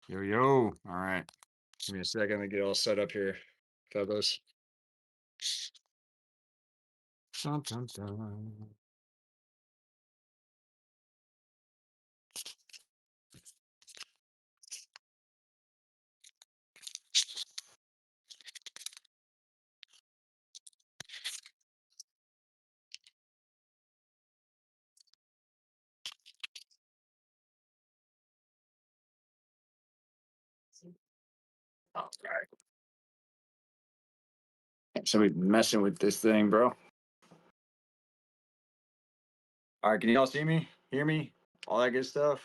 Yo, yo. All right. Give me a second to get all set up here, fellas. Dun, dun, dun. All right. Somebody messing with this thing, bro. All right. Can you all see me? Hear me? All that good stuff.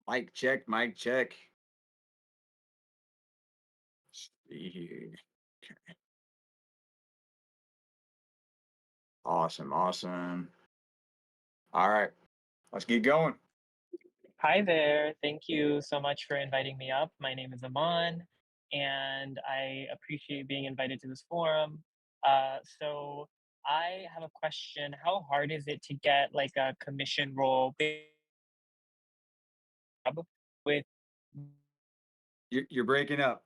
Mic check. Mic check. See here. Okay. Awesome. Awesome. All right. Let's get going. Hi there. Thank you so much for inviting me up. My name is Aman, and I appreciate being invited to this forum. So I have a question. How hard is it to get like a commission role with You're breaking up.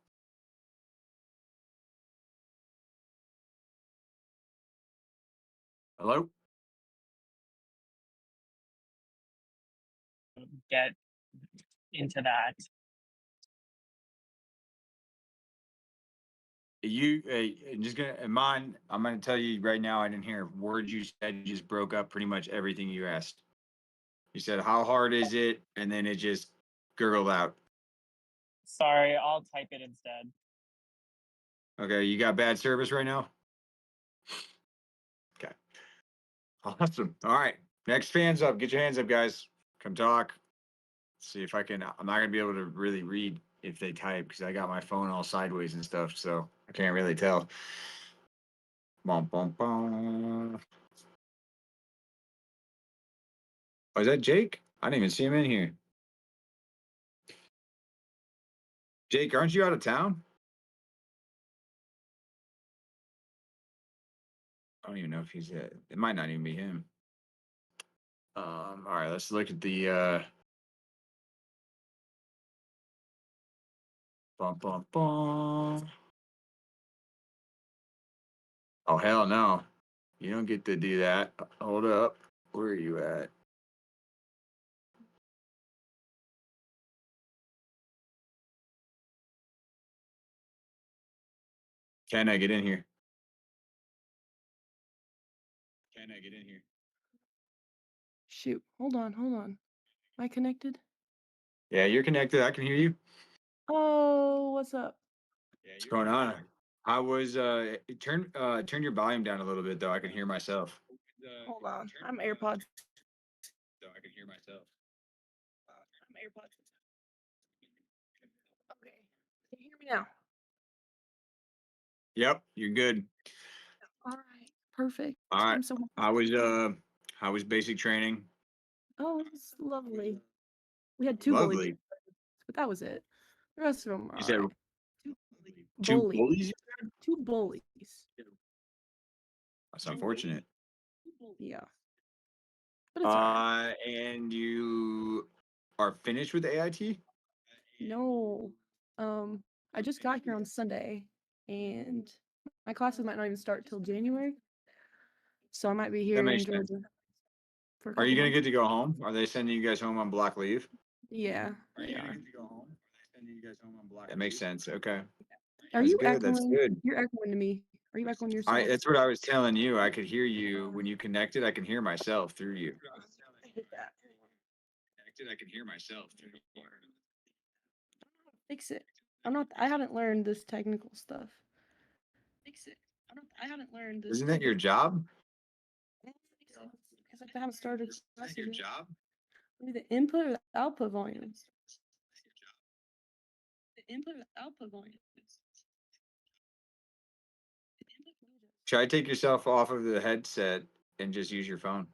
Hello? get into that? Just gonna mine. I'm gonna tell you right now. I didn't hear a word you said. You just broke up pretty much everything you asked. You said, "How hard is it?" And then it just gurgled out. Sorry, I'll type it instead. Okay, you got bad service right now. Okay, awesome. All right, next fans up. Get your hands up, guys. Come talk. See if I can. I'm not gonna be able to really read if they type because I got my phone all sideways and stuff, so I can't really tell. Bum, bum, bum. Oh, is that Jake? I didn't even see him in here. Jake, aren't you out of town? I don't even know if he's it might not even be him. All right, let's look at the bum bum bum. Oh hell no. You don't get to do that. Hold up. Where are you at? Can I get in here? Can I get in here? Shoot, hold on. Am I connected? Yeah, you're connected. I can hear you. Oh, what's up? What's going on? I was turn your volume down a little bit though. I can hear myself. Hold on. I'm AirPods. So I can hear myself. I'm AirPods. Okay. Can you hear me now? Yep, you're good. All right. Perfect. All right. I'm so How was basic training? Oh, it's lovely. We had two bullies, Lovely. but that was it. The rest of them are You all said right. Two two bullies. bullies? Two bullies. That's unfortunate. Yeah. But it's all right. And you are finished with AIT? No. I just got here on Sunday and my classes might not even start till January. So I might be That here in makes sense. Georgia for a Are you couple gonna months. get to go home? Are they sending you guys home on block leave? Yeah, Are they you gonna are. get to go home? Are they sending you guys home on block That makes sense. Okay. Are That's you good. That's echoing? good. You're echoing to me. Are you echoing I yourself? that's what I was telling you. I could hear you when you connected. I can hear myself through you. I hate that. Connected, I can hear myself through you. Fix it. I haven't learned this technical stuff. Fix it. I haven't learned this Isn't that your technical. job? Because I haven't started Isn't that classes your yet. job? Maybe the input or the output volumes. The input or the output volumes. Try to take yourself off of the headset and just use your phone.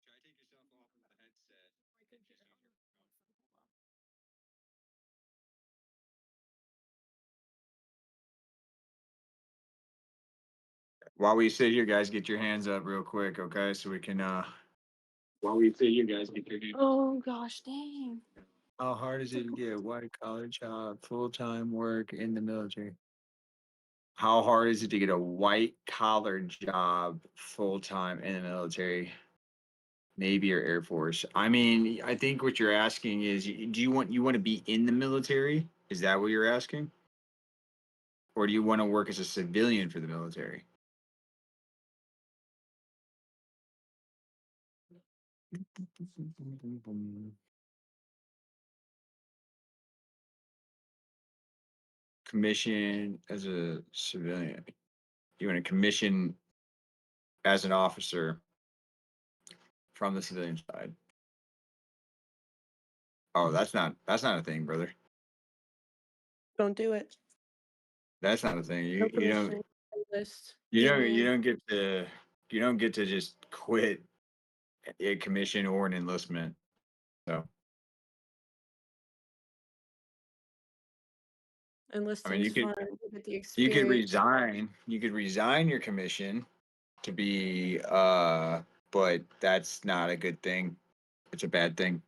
Try to take yourself off of the headset and just use your phone. While we sit here, guys, get your hands up real quick, okay? So we can While we say you guys get figured. Oh gosh, dang. How hard is it to get a white collar job, full time work in the military? How hard is it to get a white collar job full time in the military, Navy or Air Force? I mean, I think what you're asking is, do you want to be in the military? Is that what you're asking, or do you want to work as a civilian for the military? Commission as a civilian. You want to commission as an officer from the civilian side. Oh, that's not a thing, brother. Don't do it. That's not a thing. No You don't commission. List. you Get don't you me. don't get to you don't get to just quit a commission or an enlistment. So I mean Enlisting's fun. You get the you could experience. resign your commission to be but that's not a good thing. It's a bad thing.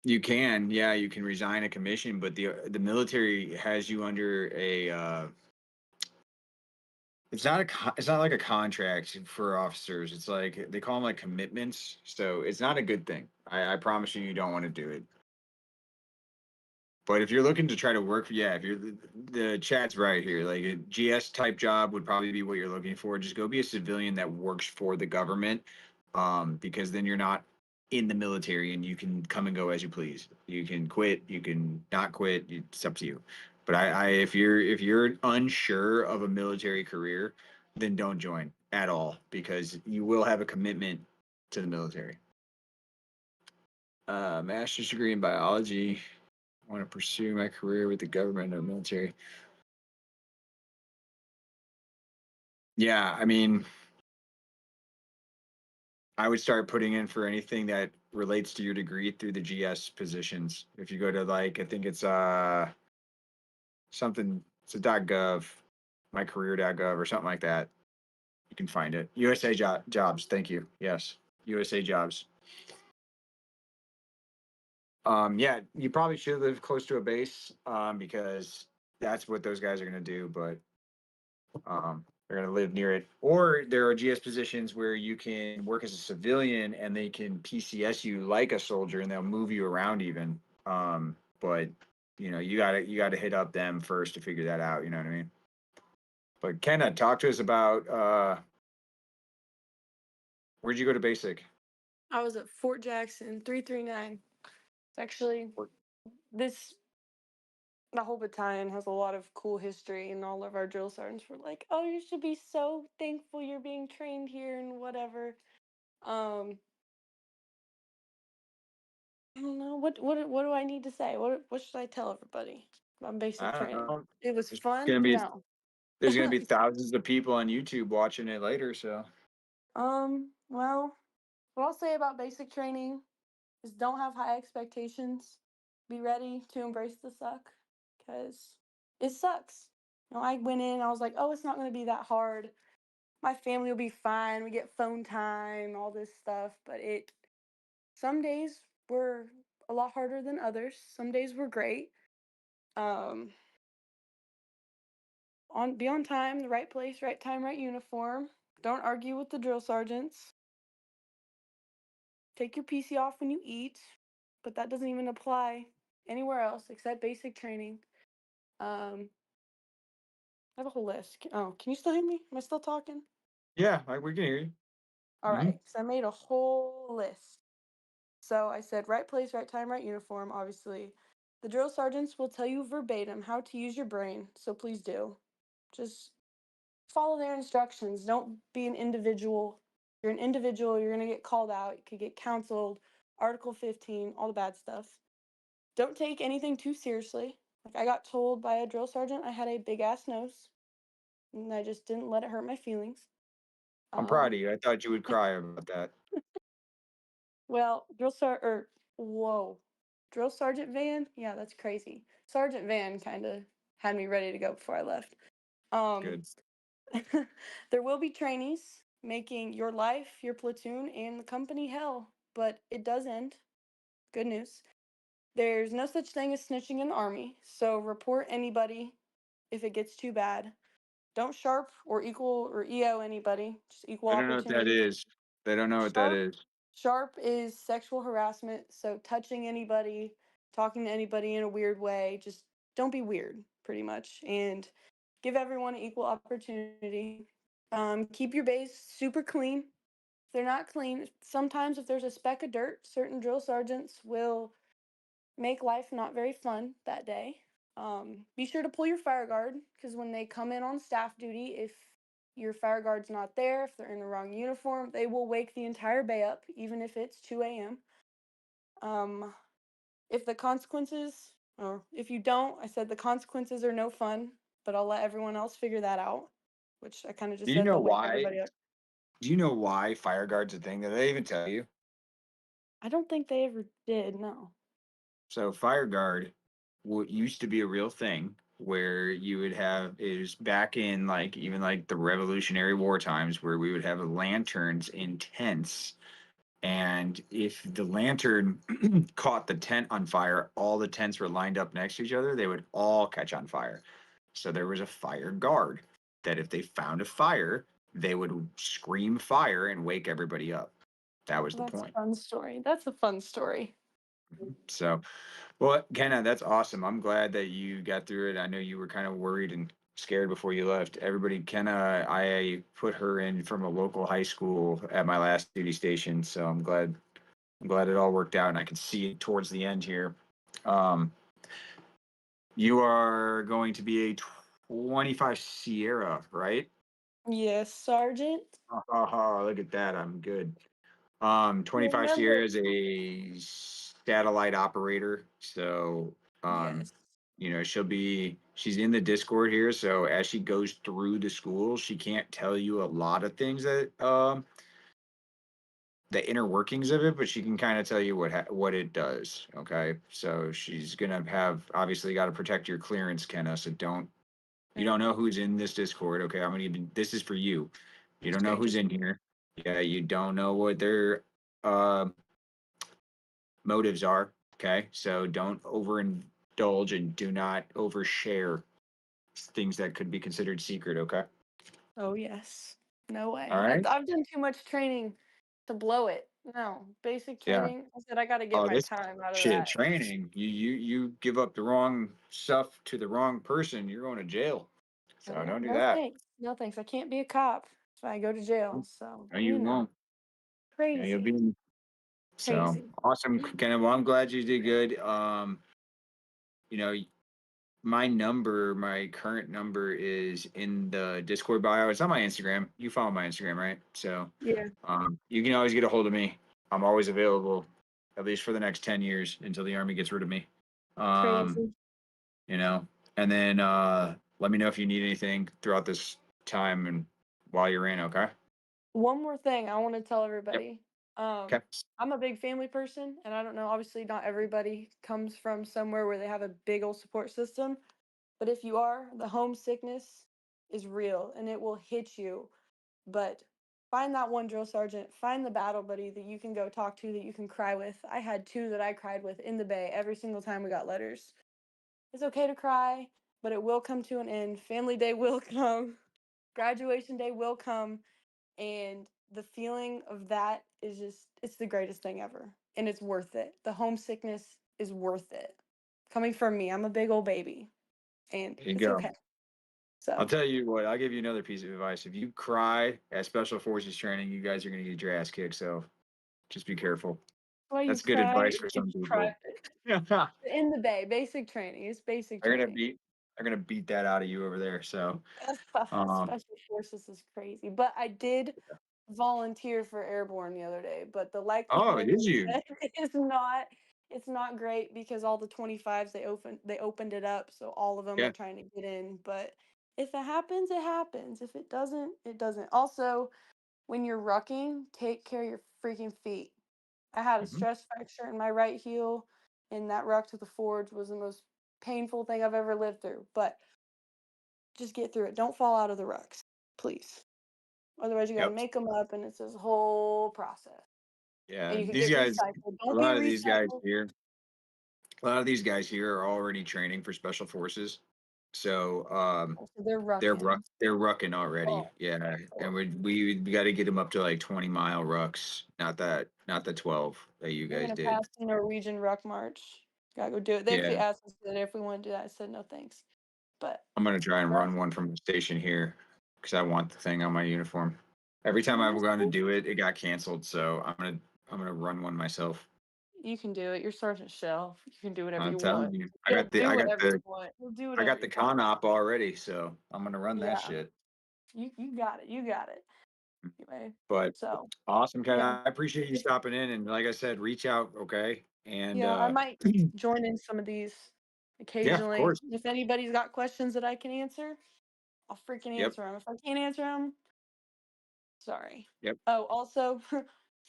You can, yeah, you can resign a commission, but the military has you under a it's not like a contract for officers. It's like they call them like commitments. So it's not a good thing. I promise you don't want to do it. But if you're looking to try to work, yeah, if you're the chat's right here, like a GS type job would probably be what you're looking for. Just go be a civilian that works for the government, because then you're not in the military and you can come and go as you please. You can quit, you can not quit. It's up to you. But if you're unsure of a military career, then don't join at all because you will have a commitment to the military. Master's degree in biology. I want to pursue my career with the government or military. Yeah, I mean, I would start putting in for anything that relates to your degree through the GS positions. If you go to like, I think it's something, it's a .gov, mycareer.gov or something like that. You can find it. USA jobs. Thank you. Yes, USA jobs. Yeah, you probably should live close to a base, because that's what those guys are gonna do. But they're going to live near it. Or there are GS positions where you can work as a civilian and they can PCS you like a soldier and they'll move you around even. But you gotta hit up them first to figure that out. You know what I mean? But Kenna, talk to us about where'd you go to basic? I was at Fort Jackson 339. It's actually this the whole battalion has a lot of cool history, and all of our drill sergeants were like, "Oh, you should be so thankful you're being trained here and whatever." Um, I don't know what do I need to say? What should I tell everybody about basic I don't training? know. It was There's fun. gonna be No. there's gonna be thousands of people on YouTube watching it later. So Well, what I'll say about basic training is don't have high expectations. Be ready to embrace the suck because it sucks. I went in, I was like, oh, it's not going to be that hard. My family will be fine. We get phone time, all this stuff. But some days were a lot harder than others. Some days were great. Um, be on time, the right place, right time, right uniform. Don't argue with the drill sergeants. Take your PC off when you eat, but that doesn't even apply anywhere else except basic training. I have a whole list. Oh, can you still hear me? Am I still talking? yeah, we can hear you. All Hmm. right. So I made a whole list. So I said right place, right time, right uniform, obviously. The drill sergeants will tell you verbatim how to use your brain, so please do. Just follow their instructions. Don't be an individual. You're an individual, you're going to get called out. You could get counseled, Article 15, all the bad stuff. Don't take anything too seriously. Like I got told by a drill sergeant I had a big ass nose, and I just didn't let it hurt my feelings. I'm proud Um, of you. I thought you would cry about that. well, whoa, drill sergeant Van, yeah, that's crazy. Sergeant Van kind of had me ready to go before I left. Um, Good. there will be trainees. making your life, your platoon, and the company hell. But it does end. Good news. There's no such thing as snitching in the Army, so report anybody if it gets too bad. Don't sharp or equal or EO anybody, just equal I don't know what that opportunity. is. They don't know what that Sharp is. Sharp is sexual harassment, so touching anybody, talking to anybody in a weird way, just don't be weird, pretty much, and give everyone an equal opportunity. Keep your base super clean. If they're not clean, sometimes if there's a speck of dirt, certain drill sergeants will make life not very fun that day. Be sure to pull your fire guard because when they come in on staff duty, if your fire guard's not there, if they're in the wrong uniform, they will wake the entire bay up, even if it's 2 a.m. Um, if the consequences, or if you don't, I said the consequences are no fun, but I'll let everyone else figure that out, which I kind of Do just you said know they'll wake why? everybody up. Do you know why fire guard's a thing? Did they even tell you? I don't think they ever did, no. So fire guard what used to be a real thing where you would have is back in like even like the Revolutionary War times where we would have lanterns in tents. And if the lantern caught the tent on fire, all the tents were lined up next to each other, they would all catch on fire. So there was a fire guard that if they found a fire, they would scream fire and wake everybody up. That was the Well, that's a point. fun story. That's a fun story. So, well, Kenna, that's awesome. I'm glad that you got through it. I know you were kind of worried and scared before you left. Everybody, Kenna, I put her in from a local high school at my last duty station, so I'm glad it all worked out, and I can see it towards the end here. Um, you are going to be a 25 Sierra, right? Yes, Sergeant. Look at that. I'm good. 25 Remember, Sierra is a satellite operator. So, um, yes. she's in the Discord here. So as she goes through the school, she can't tell you a lot of things that, the inner workings of it, but she can kind of tell you what it does. Okay. So she's going to have obviously got to protect your clearance, Kenna. So you don't know who's in this Discord. Okay. I'm going to, this is for you. You don't know who's Strangers. in here. Yeah. You don't know what their, uh, motives are. Okay. So don't overindulge and do not overshare things that could be considered secret. Okay. Oh, yes. No All way. right. I've done too much training to blow it. No, basic Yeah. training. I said I got to get Oh, my this time out of shit that. training. You give up the wrong stuff to the wrong person, you're going to jail. So don't do No that. thanks. No thanks. I can't be a cop if I go to jail. So, No, you won't. Yeah, you'll crazy. be so Crazy. awesome, Kenneth. Well, I'm glad you did good. You know, my number, my current number is in the Discord bio. It's on my Instagram. You follow my Instagram, right? So Yeah. you can always get a hold of me. I'm always available, at least for the next 10 years until the Army gets rid of me. Um, Crazy. you know, and then let me know if you need anything throughout this time and while you're in, okay? One more thing I want to tell Yep. everybody. Okay. I'm a big family person, and I don't know, obviously, not everybody comes from somewhere where they have a big old support system. But if you are, the homesickness is real and it will hit you. But find that one drill sergeant, find the battle buddy that you can go talk to, that you can cry with. I had two that I cried with in the bay every single time we got letters. It's okay to cry, but it will come to an end. Family day will come, graduation day will come, and the feeling of that is just, it's the greatest thing ever. And it's worth it. The homesickness is worth it. Coming from me, I'm a big old baby, and There you it's go. okay. I'll So, tell you what, I'll give you another piece of advice. If you cry at Special Forces training, you guys are going to get your ass kicked. So just be careful. why you That's good cry advice for if some you people. practice? they're In the bay, basic training. It's basic gonna training. beat they're gonna beat that out of you over there. So um Special forces is crazy. But I did volunteer for airborne the other day. But the oh, likelihood, did they you? said, is not. It's not great because all the 25s they opened it up, so all of them Yeah. are trying to get in. But if it happens, it happens. If it doesn't, it doesn't. Also, when you're rucking, take care of your freaking feet. I had a Mhm. stress fracture in my right heel, and that ruck to the forge was the most painful thing I've ever lived through. But just get through it. Don't fall out of the rucks, please. Otherwise, you got to Yep. make them up, and it's this whole process. And Yeah. you could These get guys, recycled. a Don't get lot of these guys recycled. here, a lot of these guys here are already training for special forces. So So they're they're rucking. rucking already. Oh, Yeah. oh. And we got to get them up to like 20-mile rucks, not the 12 that you We're guys gonna did. pass the Norwegian ruck march. Gotta go do it. They actually Yeah. asked us today if we want to do that. I said no thanks. But I'm gonna try and well, run one from the station here because I want the thing on my uniform. Every time I've gone to honestly, do it, it got canceled. So I'm gonna run one myself. you can do it. You're Sergeant Shell. You can do whatever I'm you telling want. you, He'll do whatever you want. He'll do I whatever got the you want. con op already, so I'm gonna run that Yeah, shit. you got it. You got it. Anyway, But so awesome, Ken. yeah, I appreciate you if, stopping in, and like I said, reach out, okay? And yeah, I might join in some of these yeah, of occasionally. course. If anybody's got questions that I can answer, I'll freaking Yep, answer them. If I can't answer them, sorry. yep. Oh, also,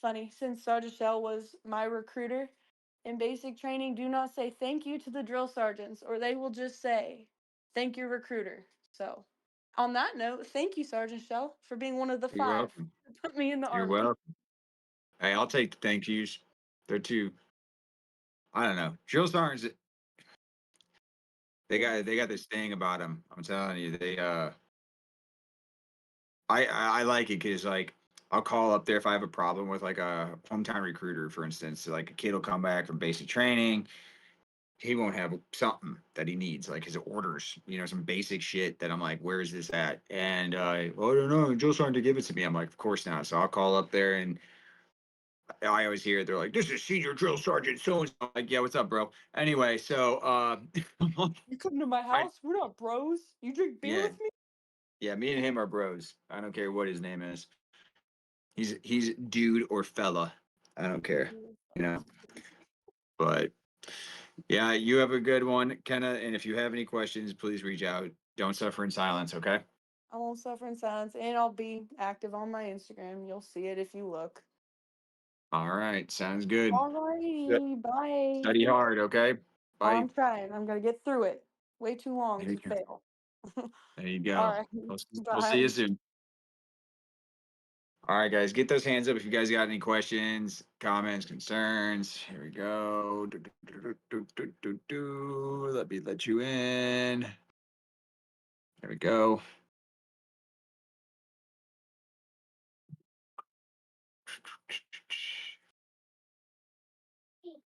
funny, since Sergeant Shell was my recruiter in basic training, do not say thank you to the drill sergeants, or they will just say, thank you, recruiter. So, on that note, thank you, Sergeant Shell, for being one of the You're 5 welcome. to put me in the You're Army. welcome. Hey, I'll take the thank yous. They're too. I don't know. Drill sergeants, they got this thing about them. I'm telling you, I like it because like I'll call up there if I have a problem with like a hometown recruiter, for instance. Like a kid will come back from basic training, he won't have something that he needs, like his orders, some basic shit that I'm like, where is this at? And well, I don't know. Joe's trying to give it to me. I'm like, of course not. So I'll call up there and I always hear it. They're like, this is Senior Drill Sergeant so and so. Like, yeah, what's up, bro? Anyway, so You come to my I house? We're not bros. You drink beer yeah, with me? yeah, me and him are bros. I don't care what his name is. He's dude or fella. I don't care, you know. But yeah, you have a good one, Kenna. And if you have any questions, please reach out. Don't suffer in silence, okay? I won't suffer in silence, and I'll be active on my Instagram. You'll see it if you look. All right, sounds good. Alrighty, bye. Study hard, okay? Oh, Bye. I'm trying. I'm gonna get through it. Way too long There you to go. fail. There you go. Alright, We'll see you bye. soon. All right, guys, get those hands up if you guys got any questions, comments, concerns. Here we go. Let me let you in. There we go.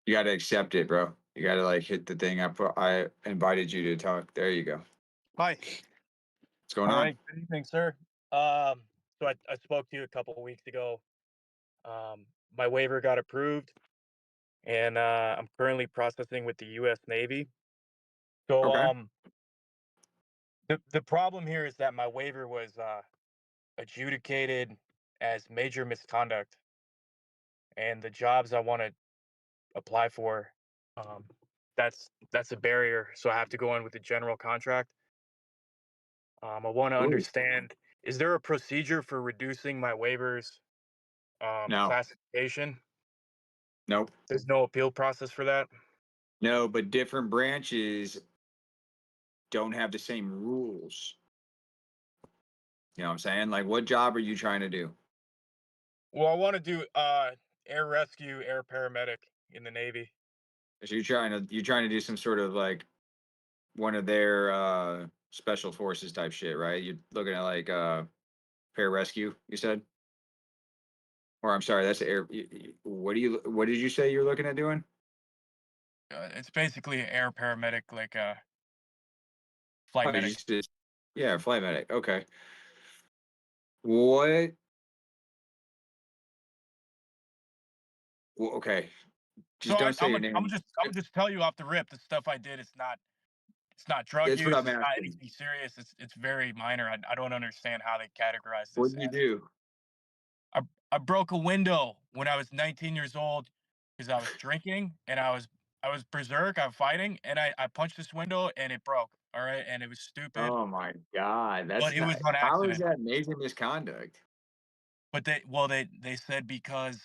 You got to accept it, bro. You got to like hit the thing. I invited you to talk. There you go. Hi. What's going All on? right. Good evening, sir. So I spoke to you a couple of weeks ago. My waiver got approved, and I'm currently processing with the U.S. Navy. So Okay. the problem here is that my waiver was adjudicated as major misconduct, and the jobs I want to apply for, um, that's a barrier. So I have to go in with a general contract. I want to Ooh. understand: is there a procedure for reducing my waivers No, classification? nope. There's no appeal process for that? No, but different branches don't have the same rules. You know what I'm saying? Like, what job are you trying to do? Well, I wanna do, air rescue, air paramedic in the Navy. So you're trying to do some sort of like one of their special forces type shit, right? You're looking at like pararescue, you said? Or I'm sorry, that's air. What did you say you're looking at doing? It's basically air paramedic, like a flight Oh, you medic. just did, yeah, flight medic. Okay. What? Well, okay. So Just don't say I'm your gonna I'm name. just I'm just tell you off the rip, the stuff I did, it's not drug That's what use, I'm it's not asking. anything serious, it's very minor. I don't understand how they categorize What this did you as do? I I broke a window when I was 19 years old because I was drinking and I was berserk, I'm fighting, and I punched this window and it broke. All right, and it was stupid, Oh my God, but that's it was not. on How is accident. that major misconduct? But they said because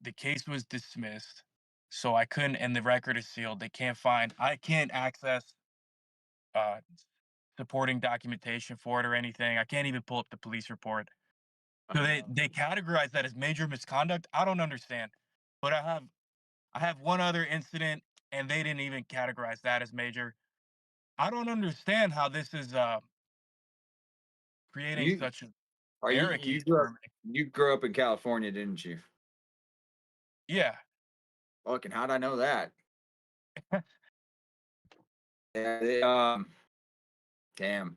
the case was dismissed, so I couldn't, and the record is sealed. I can't access uh supporting documentation for it or anything. I can't even pull up the police report. So they categorize that as major misconduct. I don't understand. But I have one other incident, and they didn't even categorize that as major. I don't understand how this is creating You such a are you barricade grew for up me. you grew up in California, didn't you? Yeah. Fucking how'd I know that? Yeah, damn.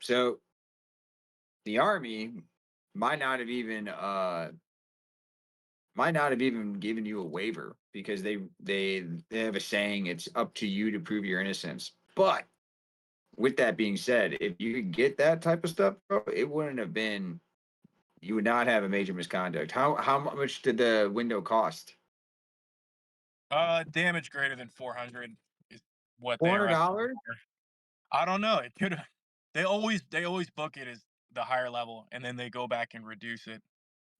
So the army might not have even given you a waiver because they have a saying it's up to you to prove your innocence. But with that being said, if you could get that type of stuff, bro, it wouldn't have been you would not have a major misconduct. How much did the window cost? Damage greater than 400 is what Four they hundred are estimating dollars? for. I don't know. It could. They always book it as the higher level, and then they go back and reduce it.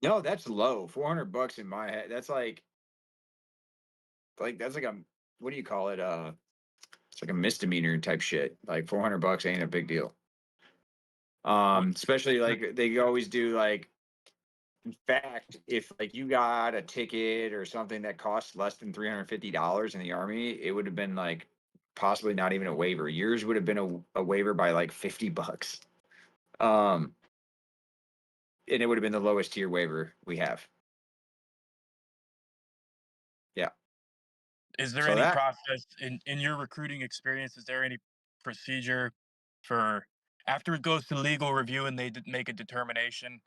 No, that's low. $400 in my head. That's like that's like a what do you call it? It's like a misdemeanor type shit. Like $400 ain't a big deal. What? Especially like they always do like in fact, if like you got a ticket or something that costs less than $350 in the army, it would have been like possibly not even a waiver. Yours would have been a waiver by like $50. Um, and it would have been the lowest tier waiver we have. Yeah. Is there So any that process in your recruiting experience? Is there any procedure for after it goes to legal review and they make a determination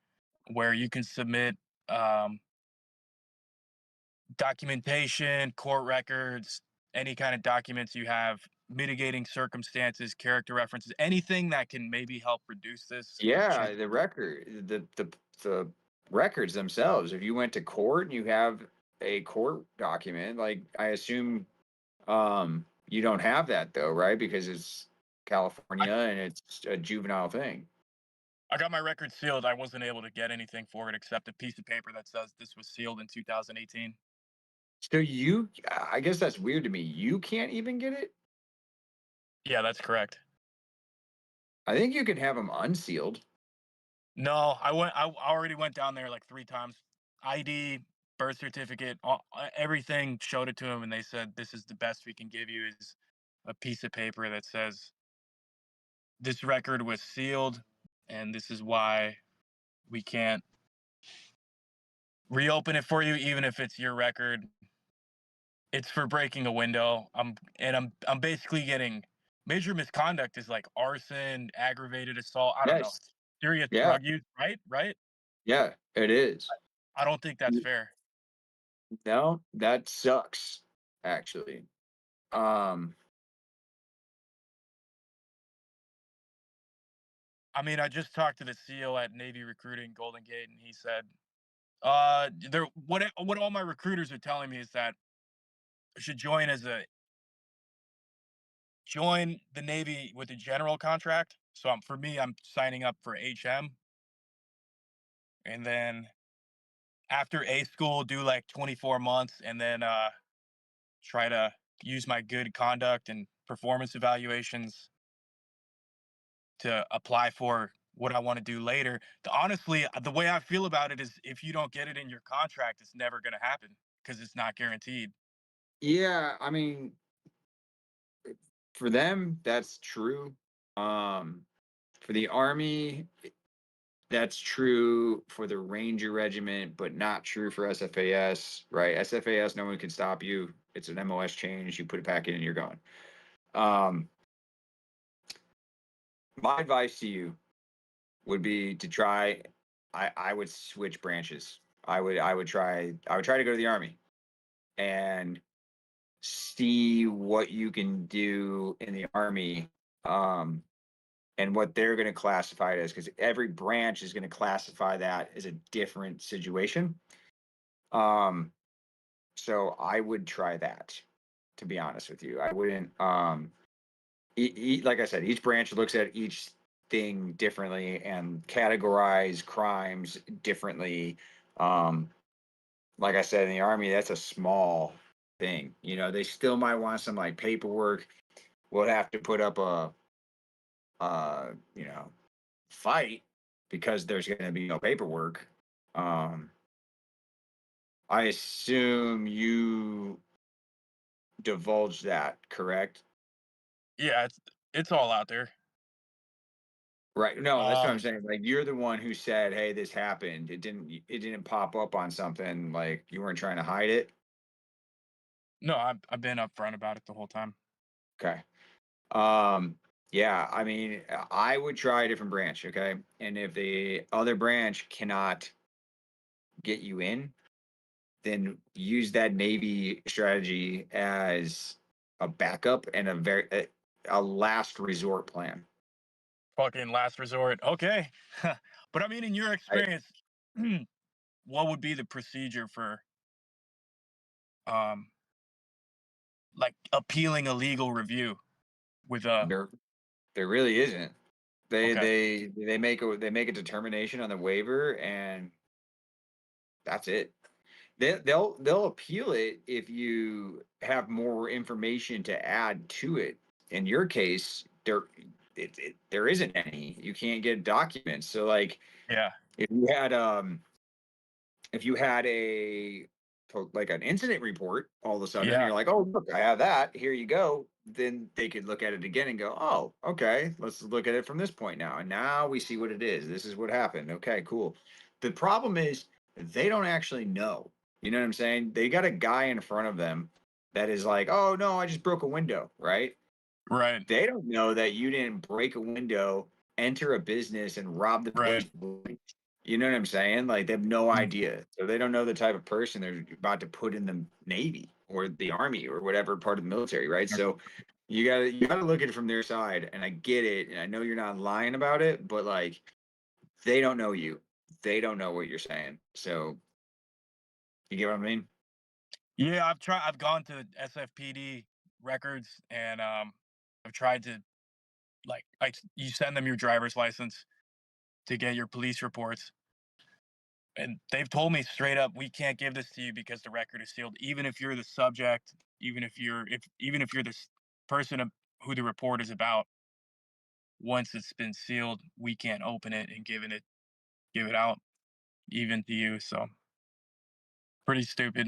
where you can submit um, documentation, court records, any kind of documents you have, mitigating circumstances, character references, anything that can maybe help reduce this yeah, chance? the record, the records themselves. If you went to court and you have a court document, like I assume you don't have that though, right? Because it's I, California and it's a juvenile thing. I got my record sealed. I wasn't able to get anything for it except a piece of paper that says this was sealed in 2018. So I guess that's weird to me. You can't even get it. Yeah, that's correct. I think you can have them unsealed. No, I already went down there like 3 times. ID, birth certificate, everything showed it to them, and they said, "This is the best we can give you is a piece of paper that says this record was sealed, and this is why we can't reopen it for you, even if it's your record. It's for breaking a window." I'm basically getting major misconduct is like arson, aggravated assault. I don't know, Yes. serious Yeah. drug use, right? Right? Yeah. It is. I don't think that's fair. No, that sucks. Actually. Um. I mean, I just talked to the CEO at Navy Recruiting Golden Gate, and he said, they're what all my recruiters are telling me is that I should join the Navy with a general contract. So for me, I'm signing up for HM, and then after A school, do like 24 months, and then try to use my good conduct and performance evaluations to apply for what I want to do later. Honestly, the way I feel about it is if you don't get it in your contract, it's never going to happen because it's not guaranteed. Yeah. I mean, for them, that's true. For the army, that's true for the Ranger Regiment, but not true for SFAS, right? SFAS, no one can stop you. It's an MOS change. You put it back in and you're gone. Um, my advice to you would be to try. I would switch branches. I would try to go to the army and see what you can do in the army. And what they're going to classify it as, because every branch is going to classify that as a different situation. Um, so I would try that, to be honest with you. I wouldn't. Like I said, each branch looks at each thing differently and categorize crimes differently. Um, like I said, in the army, that's a small thing. They still might want some like paperwork. We'll have to put up a, uh, you know, fight because there's going to be no paperwork. Um, I assume you divulged that, correct? Yeah, it's all out there. Right. No, that's what I'm Um, saying. Like you're the one who said, "Hey, this happened." It didn't pop up on something like you weren't trying to hide it. no, I've been upfront about it the whole time. Okay. Um, yeah, I mean, I would try a different branch, okay? And if the other branch cannot get you in, then use that Navy strategy as a backup and a last resort plan. Fucking last resort. Okay. But I mean, in your I experience, what would be the procedure for um like appealing a legal review with a there there really isn't. They okay. they they make a determination on the waiver and that's it. They'll appeal it if you have more information to add to it. In your case, there isn't any. You can't get documents. So like Yeah. if you had a like an incident report all of a sudden, and Yeah. you're like, oh look, I have that. Here you go. Then they could look at it again and go, oh, okay, let's look at it from this point now. And now we see what it is. This is what happened. Okay, cool. The problem is they don't actually know. You know what I'm saying? They got a guy in front of them that is like, oh no, I just broke a window, right? Right. They don't know that you didn't break a window, enter a business, and rob the place. Right. You know what I'm saying? Like they have no Mm. idea. So they don't know the type of person they're about to put in the Navy or the Army or whatever part of the military, right? So you gotta look at it from their side. And I get it, and I know you're not lying about it, but like they don't know you. They don't know what you're saying. So you get what I mean? Yeah, I've gone to SFPD records and I've tried to you send them your driver's license to get your police reports. And they've told me straight up, we can't give this to you because the record is sealed. Even if you're the subject, even if you're this person who the report is about, once it's been sealed, we can't open it and give it out even to you. So pretty stupid.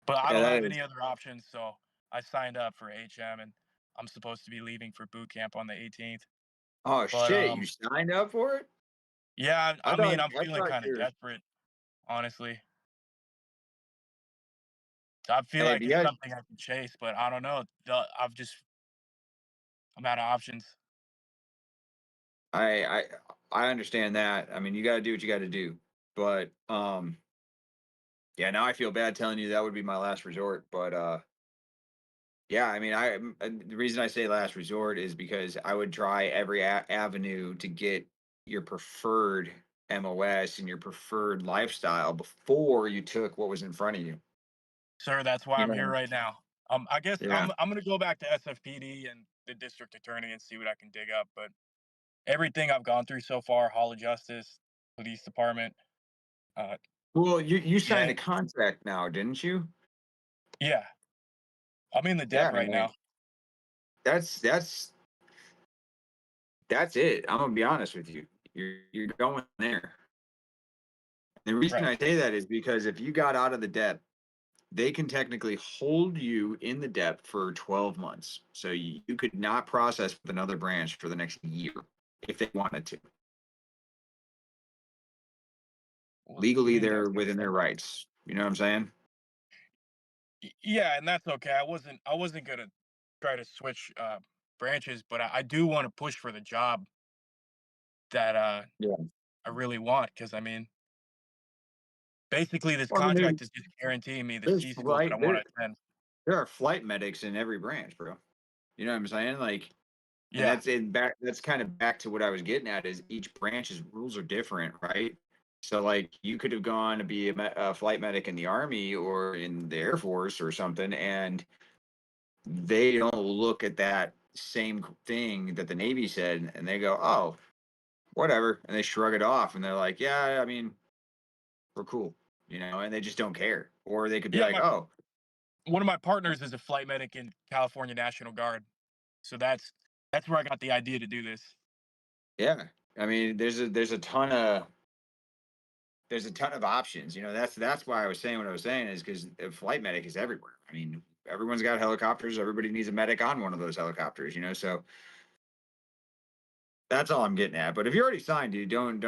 But I Yeah, don't that have is. any other options, so I signed up for HM and I'm supposed to be leaving for boot camp on the 18th. Oh But shit, you signed up for it? yeah, I I thought mean, I'm I feeling thought kind of you're. desperate, honestly. I feel Hey, like but it's yeah, something I can chase, but I don't know. I'm out of options. I I I understand that. I mean, you got to do what you got to do. But yeah, now I feel bad telling you that would be my last resort. But yeah, I mean, the reason I say last resort is because I would try every avenue to get your preferred MOS and your preferred lifestyle before you took what was in front of you. Sir, that's why You I'm here know? right now. I guess Yeah. I'm gonna go back to SFPD and the district attorney and see what I can dig up. But everything I've gone through so far, Hall of Justice, police department, uh, Well, you signed a gang, contract now, didn't you? yeah, I'm in the Yeah, dep right man. now. That's it. I'm gonna be honest with you. You're going there. The reason Right. I say that is because if you got out of the debt, they can technically hold you in the debt for 12 months. So you could not process with another branch for the next year if they wanted to. What do you Legally, mean you guys they're can within their extend? rights. You know what I'm saying? Yeah, and that's okay. I wasn't gonna try to switch branches, but I do want to push for the job that Yeah. I really want because I mean, basically, this Well, I mean, contract is just guaranteeing me the there's C school that I flight want there to attend. there are flight medics in every branch, bro. You know what I'm saying? Like, and Yeah, that's kind of back to what I was getting at is each branch's rules are different, right? So like you could have gone to be a flight medic in the army or in the air force or something, and they don't look at that same thing that the navy said, and they go, oh, whatever, and they shrug it off, and they're like, yeah, I mean, we're cool, and they just don't care. Or they could be yeah. like, My oh, one of my partners is a flight medic in California National Guard, so that's where I got the idea to do this. yeah, I mean, there's a ton of there's a ton of options. That's why I was saying what I was saying is because a flight medic is everywhere. I mean, everyone's got helicopters. Everybody needs a medic on one of those helicopters. So that's all I'm getting at. But if you're already signed, dude, don't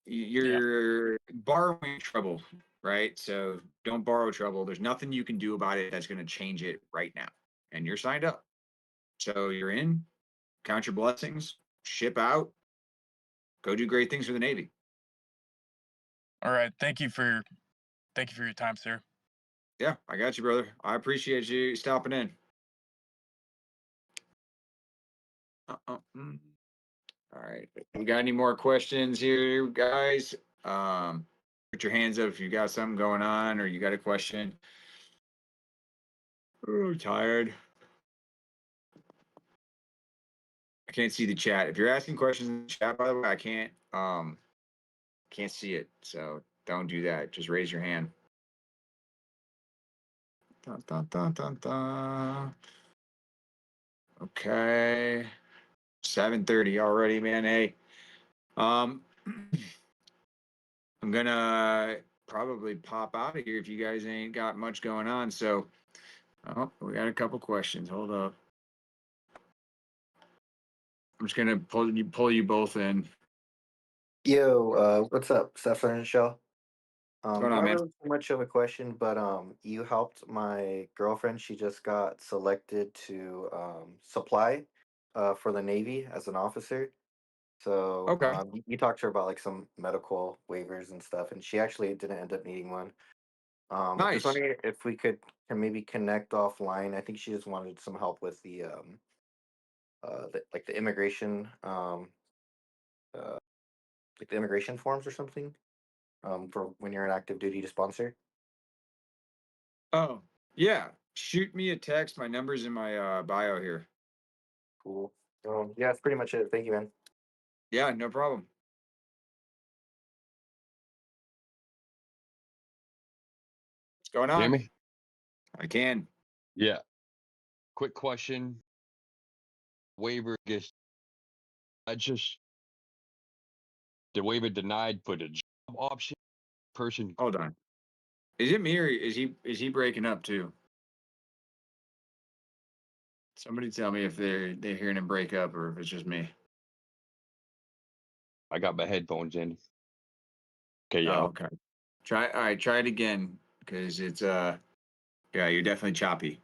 Yeah. you're borrowing trouble, right? So don't borrow trouble. There's nothing you can do about it that's going to change it right now. And you're signed up. So you're in, count your blessings, ship out, go do great things for the Navy. All right. Thank you for your time, sir. Yeah, I got you, brother. I appreciate you stopping in. All right. We got any more questions here, guys? Put your hands up if you got something going on or you got a question. Oh, tired. I can't see the chat. If you're asking questions in the chat, by the way, I can't see it. So don't do that. Just raise your hand. Dun, dun, dun, dun, dun. Okay. 7:30 already, man. Hey. I'm gonna probably pop out of here if you guys ain't got much going on. So we got a couple questions. Hold up. I'm just gonna pull you both in. Yo, what's up, Stefan and Shell? What's going on, Not man? really too much of a question, but you helped my girlfriend. She just got selected to supply for the Navy as an officer. So Okay. you talked to her about like some medical waivers and stuff, and she actually didn't end up needing one. I'm just Nice. wondering if we can maybe connect offline. I think she just wanted some help with like the immigration uh like the immigration forms or something. For when you're an active duty to sponsor. Oh, yeah. Shoot me a text. My number's in my bio here. Cool. Yeah, that's pretty much it. Thank you, man. Yeah, no problem. What's going Hear on? me? I can. Yeah. Quick question. Waiver gets I just the waiver denied for the job option. Person Hold on. Is it me or is he breaking up too? Somebody tell me if they're hearing him break up or if it's just me. I got my headphones in. Okay, yeah. Oh, okay. All right, try it again because it's yeah, you're definitely choppy.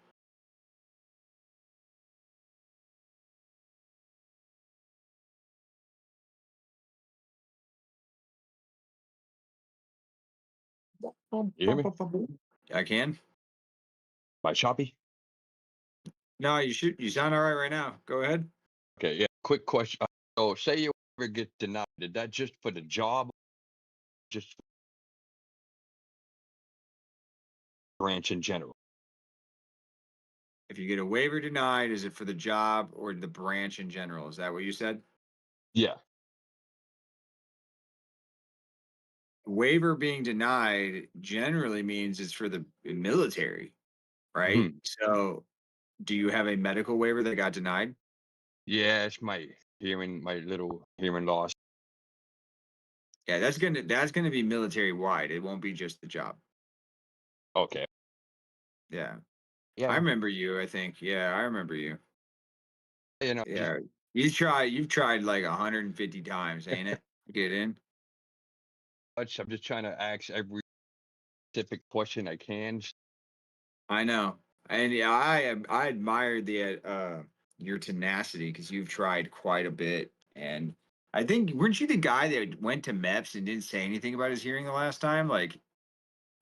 You hear me? I can. My choppy? No, you sound all right now. Go ahead. Okay, yeah. Quick question. So say your waiver gets denied. Did that just for the job? Just branch in general? If you get a waiver denied, is it for the job or the branch in general? Is that what you said? Yeah. Waiver being denied generally means it's for the military, right? Mhm. So, do you have a medical waiver that got denied? Yeah, it's my little hearing loss. Yeah, that's gonna be military wide. It won't be just the job. Okay. Yeah, I Yeah. remember you. I think. Yeah, I remember you. Just Yeah, You've tried like 150 times, ain't it? To get in. much. I'm just trying to ask every specific question I can. I know, and yeah, I admire the your tenacity because you've tried quite a bit, and I think weren't you the guy that went to MEPS and didn't say anything about his hearing the last time? Like,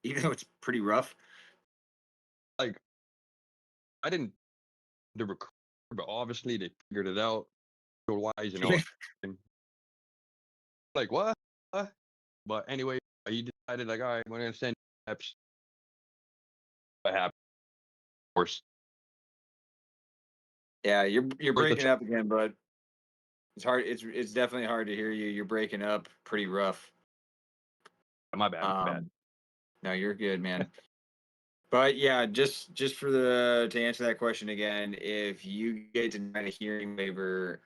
even though it's pretty rough. Like I didn't the record, but obviously they figured it out wise and all. And like what? But anyway, he decided like, all right, we're gonna send apps. What happened? Of course, Yeah, you're where's the breaking up again, but it's hard. It's definitely hard to hear you. You're breaking up pretty rough. my bad, my bad. Um, no, you're good, man. But yeah, just for the to answer that question again, if you get denied a hearing waiver,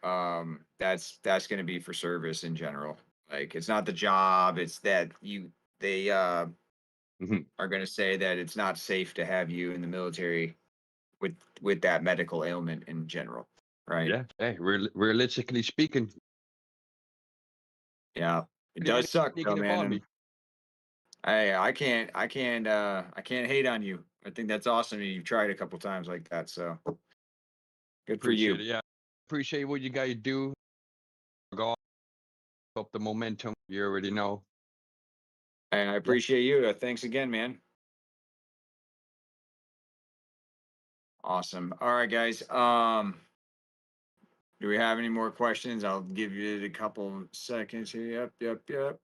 that's going to be for service in general. Like it's not the job, it's that they Mhm. are going to say that it's not safe to have you in the military with that medical ailment in general, right? Yeah. Hey, realistically speaking, Yeah, it any does suck though, negative man. on And me. I can't hate on you. I think that's awesome. You've tried a couple times like that, so good for Appreciate you. it. Yeah. Appreciate what you guys do. Go up the momentum. You already know. And I Yeah. appreciate you. Thanks again, man. Awesome. All right, guys. Do we have any more questions? I'll give you a couple seconds here. Yep.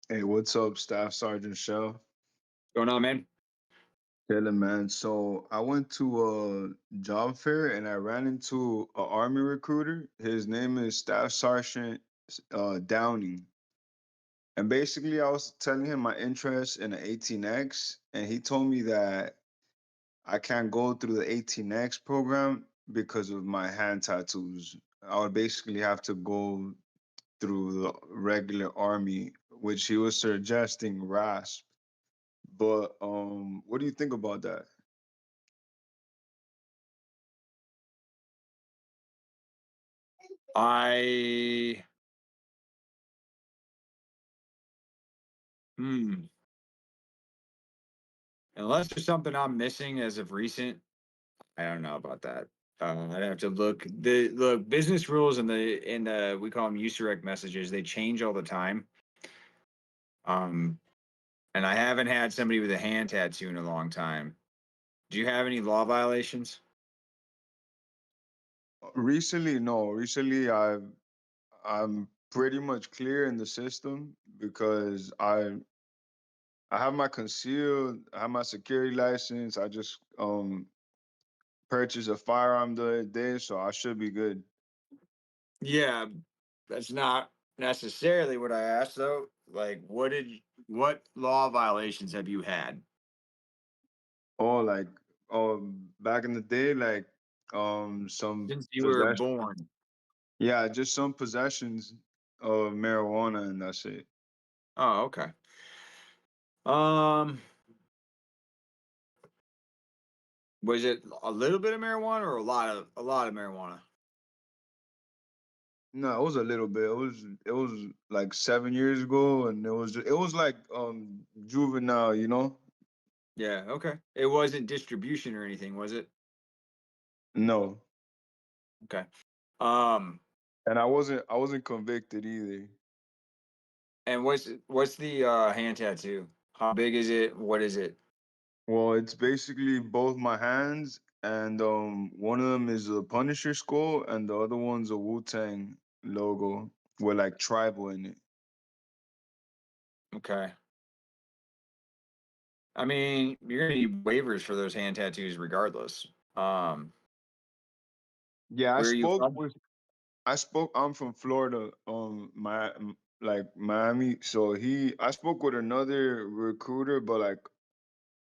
Hey, what's up, Staff Sergeant Shell? What's going on, man? Chilling, man. So I went to a job fair and I ran into an army recruiter. His name is Staff Sergeant Downing. And basically, I was telling him my interest in the 18X, and he told me that I can't go through the 18X program because of my hand tattoos. I would basically have to go through the regular army, which he was suggesting RASP. But what do you think about that? I unless there's something I'm missing as of recent, I don't know about that. I'd have to look. The look business rules and the we call them USEREC messages. They change all the time. Um, and I haven't had somebody with a hand tattoo in a long time. Do you have any law violations? Recently, no. Recently, I'm pretty much clear in the system because I have my concealed, I have my security license. I just purchased a firearm the other day, so I should be good. Yeah, that's not necessarily what I asked though. Like, what law violations have you had Oh, like back in the day, like some since you were possession. born? Yeah, just some possessions of marijuana, and that's it. Oh, okay. Um, was it a little bit of marijuana or a lot of marijuana? No, it was a little bit. It was like 7 years ago, and it was like juvenile, you know. Yeah, okay. It wasn't distribution or anything, was it? No, Okay. Um, and I wasn't convicted either. and what's the hand tattoo? How big is it? What is it? Well, it's basically both my hands, and one of them is a Punisher skull, and the other one's a Wu-Tang logo with like tribal in it. Okay. I mean, you're gonna need waivers for those hand tattoos regardless. Um, Yeah, I where are you spoke from? with I spoke. I'm from Florida, like Miami. So I spoke with another recruiter, but like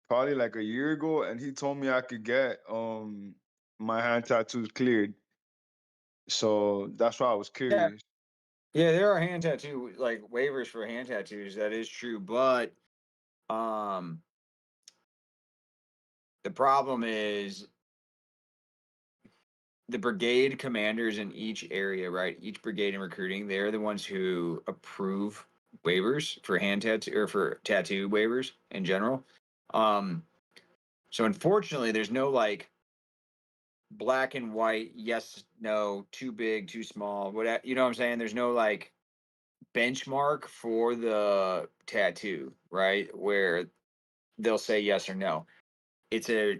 probably like a year ago, and he told me I could get my hand tattoos cleared. So that's why I was Yeah. curious. Yeah, there are hand tattoo like waivers for hand tattoos. That is true, but um, the problem is the brigade commanders in each area, right? Each brigade in recruiting, they're the ones who approve waivers for hand tattoo or for tattoo waivers in general. Um, so unfortunately, there's no like black and white, yes, no, too big, too small, whatever. You know what I'm saying? There's no like benchmark for the tattoo, right? Where they'll say yes or no. It's a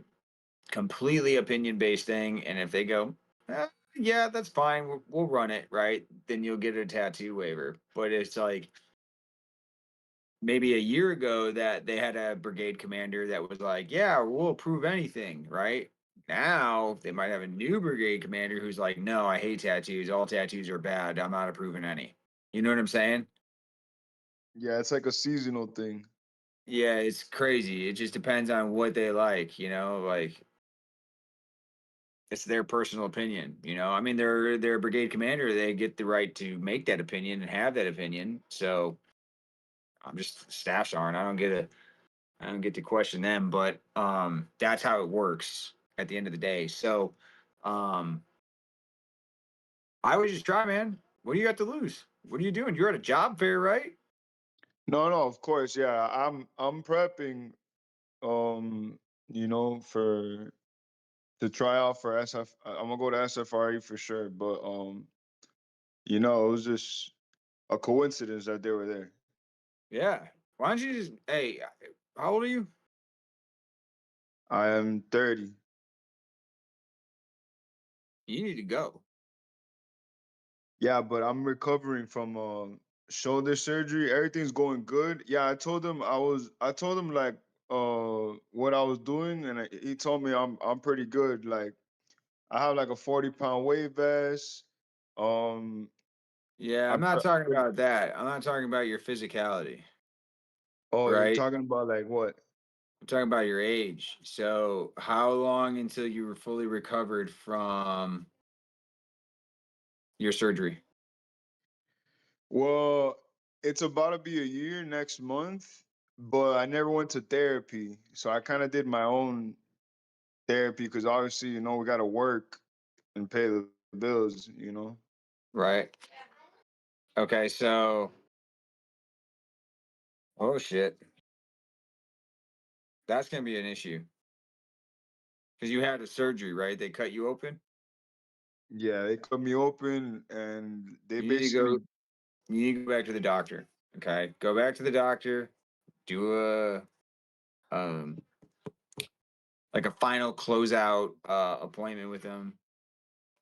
completely opinion based thing, and if they go, yeah, that's fine, we'll run it, right? Then you'll get a tattoo waiver. But it's like maybe a year ago that they had a brigade commander that was like, yeah, we'll approve anything, right? Now they might have a new brigade commander who's like, no, I hate tattoos. All tattoos are bad. I'm not approving any. You know what I'm saying? Yeah, it's like a seasonal thing. Yeah, it's crazy. It just depends on what they like, like it's their personal opinion. I mean, they're a brigade commander. They get the right to make that opinion and have that opinion. So I'm just staff sergeant. I don't get to question them, but that's how it works at the end of the day. So um, I would just try, man. What do you got to lose? What are you doing? You're at a job fair, right? No, no, of course, yeah. I'm prepping, um, for to try out for SF. I'm gonna go to SFRE for sure, but it was just a coincidence that they were there. Yeah. Why don't you just, hey, how old are you? I am 30. You need to go. Yeah, but I'm recovering from shoulder surgery. Everything's going good. Yeah, I told him like what I was doing, and he told me I'm pretty good. Like I have like a 40-pound weight vest. Um, Yeah, I'm I'm not talking pretty. about that. I'm not talking about your physicality, Oh, you're right? talking about like what? I'm talking about your age. So, how long until you were fully recovered from your surgery? Well, it's about to be a year next month, but I never went to therapy, so I kind of did my own therapy because obviously, we got to work and pay the bills. Right. Okay, so, oh shit. That's going to be an issue because you had a surgery, right? They cut you open. Yeah, they cut me open and they You need to go, basically. you need to go back to the doctor. Okay. Go back to the doctor, do um, like a final closeout appointment with them.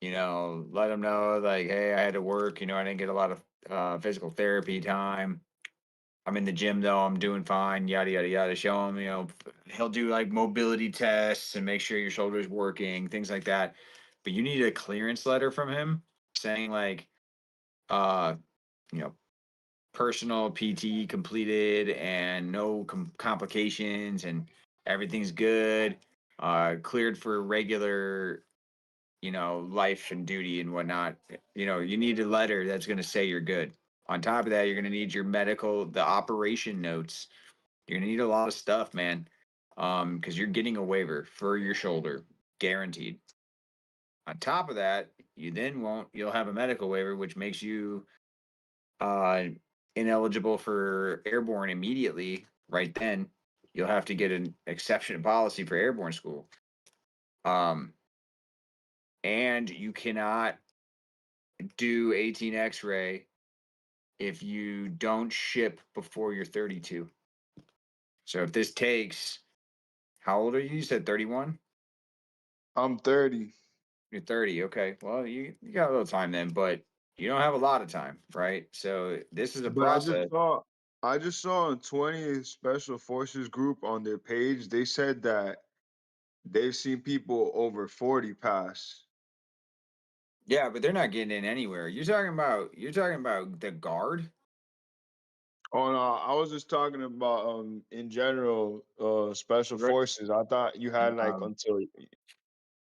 Let them know like, hey, I had to work. I didn't get a lot of physical therapy time. I'm in the gym though. I'm doing fine. Yada yada yada. Show him. He'll do like mobility tests and make sure your shoulder's working, things like that. But you need a clearance letter from him saying like, uh, you know, personal PT completed and no complications and everything's good. Cleared for regular life and duty and whatnot. You need a letter that's going to say you're good. On top of that, you're going to need your medical, the operation notes. You're going to need a lot of stuff, man. Because you're getting a waiver for your shoulder, guaranteed. On top of that, you'll have a medical waiver, which makes you uh, ineligible for airborne immediately. Right then, you'll have to get an exception policy for airborne school. Um, and you cannot do 18 X-ray if you don't ship before you're 32. So if this takes, how old are you? You said 31? I'm 30. You're 30. Okay. Well, you got a little time then, but you don't have a lot of time, right? So this is a But process. I just saw on 20th Special Forces group on their page, they said that they've seen people over 40 pass. Yeah, but they're not getting in anywhere. You're talking about the guard? Oh no, I was just talking about in general special Right. forces. I thought you had like Um, until.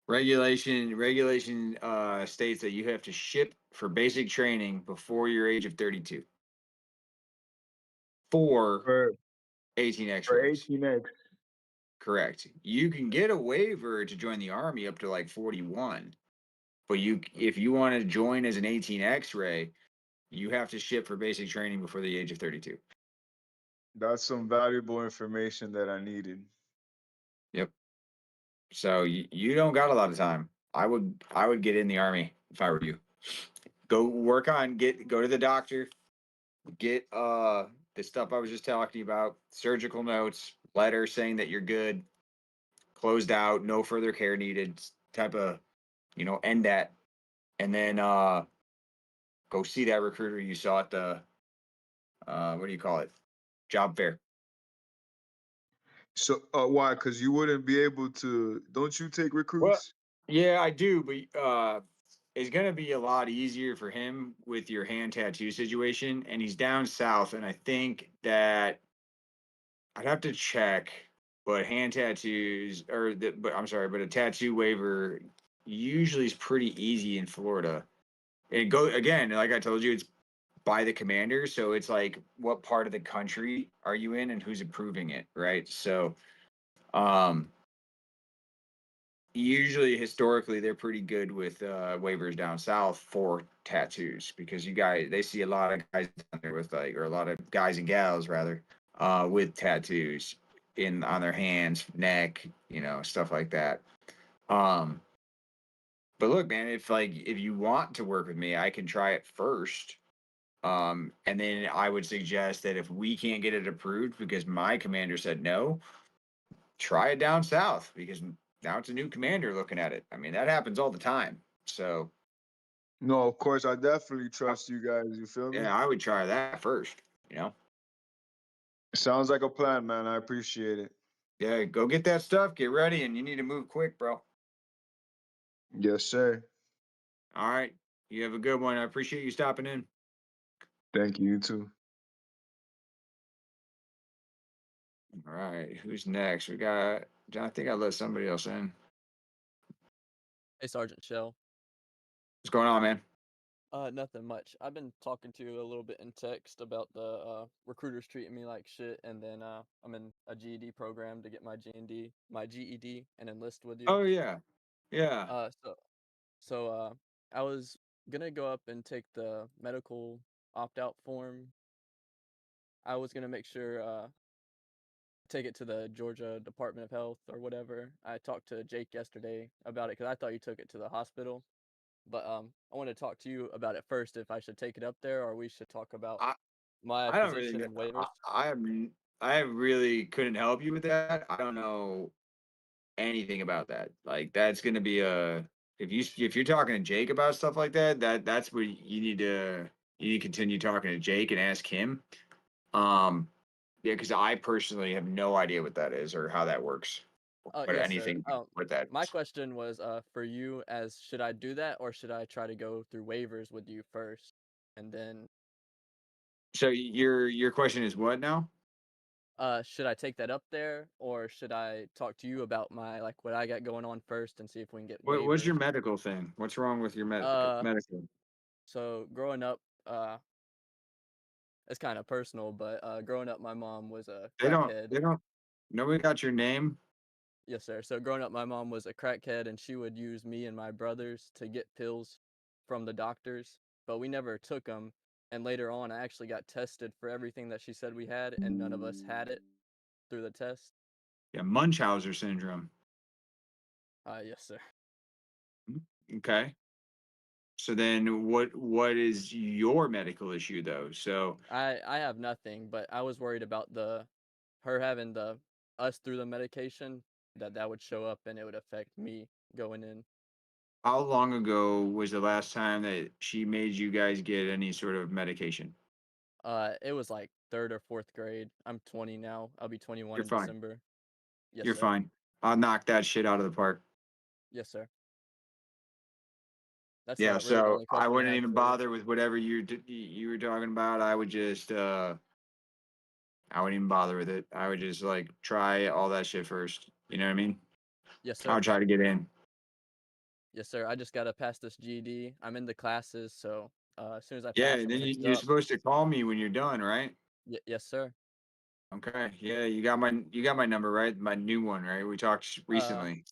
regulation states that you have to ship for basic training before your age of 32 for for 18 for X-rays. 18X. Correct. You can get a waiver to join the army up to like 41, but if you want to join as an 18 X-ray, you have to ship for basic training before the age of 32. That's some valuable information that I needed. Yep. So you don't got a lot of time. I would get in the army if I were you. Go work on go to the doctor, get the stuff I was just talking about, surgical notes, letter saying that you're good, closed out, no further care needed, type of, end that. And then go see that recruiter you saw at the what do you call it? Job fair. So why? Because you wouldn't be able to. Don't you take Well, recruits? yeah, I do, but it's gonna be a lot easier for him with your hand tattoo situation, and he's down south, and I think that I'd have to check, but hand tattoos but I'm sorry, but a tattoo waiver usually is pretty easy in Florida. And go again, like I told you, it's by the commander. So it's like, what part of the country are you in and who's approving it, right? So, um, usually historically they're pretty good with waivers down south for tattoos because they see a lot of guys down there with like, or a lot of guys and gals rather, with tattoos on their hands, neck, stuff like that. Um, but look, man, if you want to work with me, I can try it first. And then I would suggest that if we can't get it approved because my commander said no, try it down south because now it's a new commander looking at it. I mean, that happens all the time. So No, of course, I definitely trust you guys. You feel me? yeah, I would try that first, you know? Sounds like a plan, man. I appreciate it. Yeah, go get that stuff, get ready, and you need to move quick, bro. Yes, sir. All right. You have a good one. I appreciate you stopping in. Thank you. You too. All right. Who's next? I think I let somebody else in. Hey, Sergeant Shell. What's going on, man? Nothing much. I've been talking to you a little bit in text about the recruiters treating me like shit, and then I'm in a GED program to get my GED, and enlist with you. Oh, yeah. Yeah. So I was gonna go up and take the medical opt-out form. I was gonna make sure take it to the Georgia Department of Health or whatever. I talked to Jake yesterday about it because I thought you took it to the hospital. But I want to talk to you about it first, if I should take it up there or we should talk about I, my I don't really position know. and waivers. I really couldn't help you with that. I don't know anything about that. Like that's going to be if you're talking to Jake about stuff like that, that's where you need to continue talking to Jake and ask him. Yeah, because I personally have no idea what that is or how that works, or Yes, sir. anything with that. My question was for you, as should I do that or should I try to go through waivers with you first, and then So your question is what now? should I take that up there or should I talk to you about my like what I got going on first and see if we can get What's your waivers? medical thing? What's wrong with your Uh, medical? so growing up, it's kind of personal, but growing up, my mom was a crackhead. They don't. Nobody got your name. Yes, sir. So growing up, my mom was a crackhead, and she would use me and my brothers to get pills from the doctors, but we never took them. And later on, I actually got tested for everything that she said we had, and none of us had it through the test. Yeah, Munchausen syndrome. Yes, sir. Okay. So then what is your medical issue though? So I have nothing, but I was worried about her having the us through the medication that would show up and it would affect me going in. how long ago was the last time that she made you guys get any sort of medication? It was like third or fourth grade. I'm 20 now. I'll be 21 You're in fine. December. Yes, You're sir. fine. I'll knock that shit out of the park. Yes, sir. That's Yeah, really the so only I question I wouldn't had even for you. bother with whatever you were talking about. I would just I wouldn't even bother with it. I would just like try all that shit first. You know what I mean? Yes, I sir. would try to get in. Yes, sir. I just gotta pass this GED. I'm in the classes, so as soon as I Yeah, pass, and I'm then gonna hit you you're up. supposed to call me when you're done, right? Yes, sir. Okay. Yeah, you got my number, right? My new one, right? We talked Uh, recently.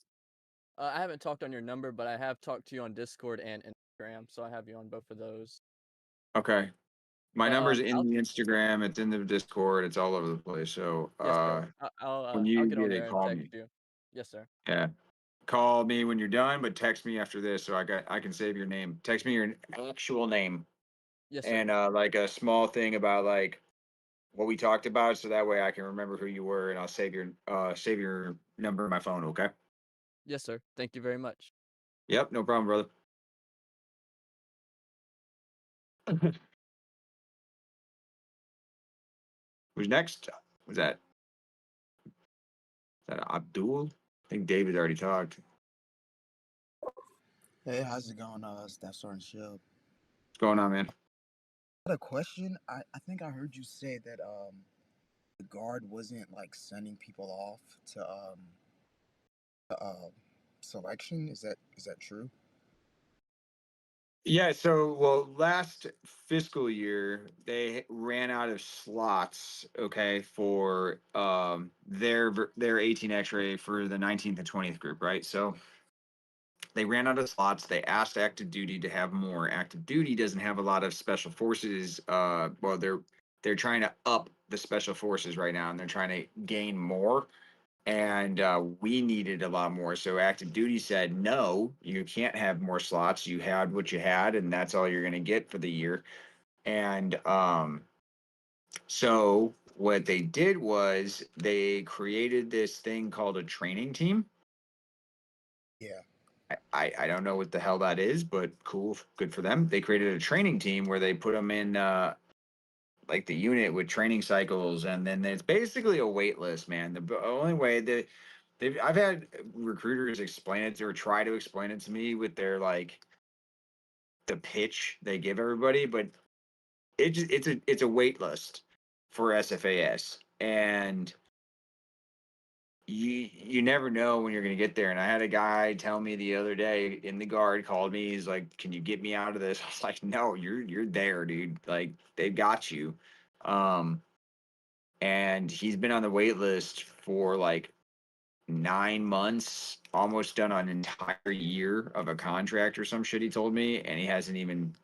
I haven't talked on your number, but I have talked to you on Discord and Instagram, so I have you on both of those. Okay. My But number's in I'll the Instagram, it's in the Discord, it's all over the place. So yes, sir. when I'll you get on get it, there and call text me. you. Yes, sir. Yeah. Call me when you're done, but text me after this so I can save your name. Text me your actual name Yes, sir. and like a small thing about like what we talked about so that way I can remember who you were and I'll save your number in my phone, okay? Yes, sir. Thank you very much. Yep, no problem, brother. Who's next? Was that Abdul? I think David already talked. Hey, how's it going? Staff Sergeant Shell. What's going on, man? I had a question. I think I heard you say that the guard wasn't like sending people off to to, selection. Is that true? Yeah, so well, last fiscal year they ran out of slots, okay, for their 18 X-ray for the 19th and 20th group, right? So they ran out of slots. They asked active duty to have more. Active duty doesn't have a lot of special forces. Well, they're trying to up the special forces right now, and they're trying to gain more. And we needed a lot more. So active duty said, no, you can't have more slots. You had what you had, and that's all you're going to get for the year. And so what they did was they created this thing called a training team. Yeah. I don't know what the hell that is, but cool, good for them. They created a training team where they put them in like the unit with training cycles, and then it's basically a wait list, man. The only way that I've had recruiters explain it or try to explain it to me with their like the pitch they give everybody, but it's a wait list for SFAS, and you never know when you're going to get there. And I had a guy tell me the other day in the guard, called me, he's like, can you get me out of this? I was like, no, you're there, dude. Like, they've got you. um and he's been on the wait list for like 9 months, almost done an entire year of a contract or some shit, he told me, and he hasn't even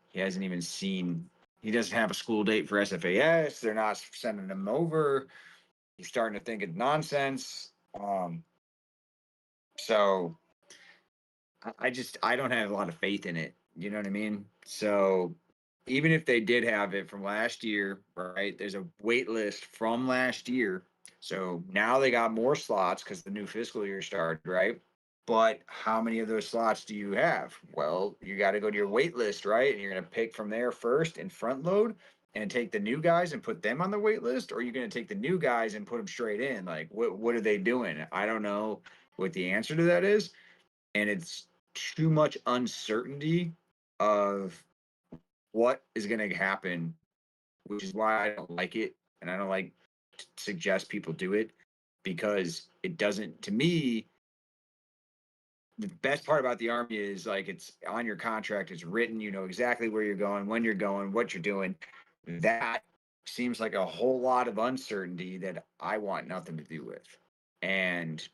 seen, he doesn't have a school date for SFAS. They're not sending him over. He's starting to think it's nonsense. So I don't have a lot of faith in it. You know what I mean? So even if they did have it from last year, right? There's a wait list from last year. So now they got more slots because the new fiscal year started, right? But how many of those slots do you have? Well, you got to go to your wait list, right? And you're going to pick from there first and front load and take the new guys and put them on the wait list, or are you going to take the new guys and put them straight in? Like, what are they doing? I don't know what the answer to that is, and it's too much uncertainty of what is going to happen, which is why I don't like it, and I don't like to suggest people do it, because it doesn't. To me, the best part about the army is like it's on your contract, it's written, you know exactly where you're going, when you're going, what you're doing. That seems like a whole lot of uncertainty that I want nothing to do with, and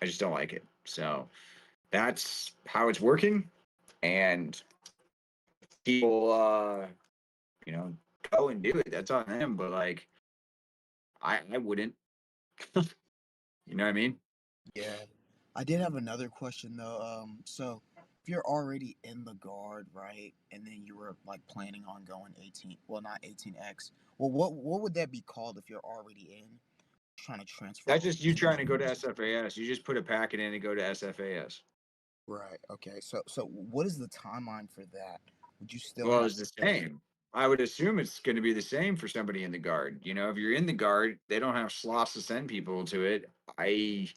I just don't like it. So that's how it's working, and people you know go and do it, that's on them, but like I wouldn't. You know what I mean? Yeah. I did have another question though. So if you're already in the guard, right, and then you were like planning on going 18, well, not 18X. Well, what would that be called if you're already in, trying to transfer That's over just you to trying to the go to SFAS. You just put a packet in and go to SFAS. right? Okay. So what is the timeline for that? Would you still Well, have it's the same. I would assume it's going to be the same for somebody in the guard. You know, if you're in the guard, they don't have slots to send people to it. I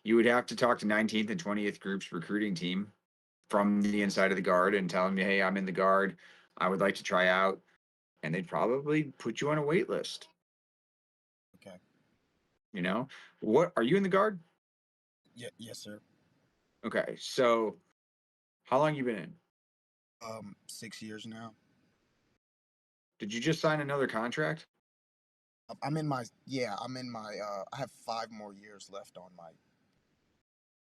You would have to talk to 19th and 20th groups recruiting team from the inside of the guard and tell them, hey, I'm in the guard, I would like to try out, and they'd probably put you on a wait list. okay? You know, what are you in the guard? Yeah, yes, sir. Okay, so how long you been in? 6 years now. Did you just sign another contract? I'm in my yeah. I'm in my. I have 5 more years left on my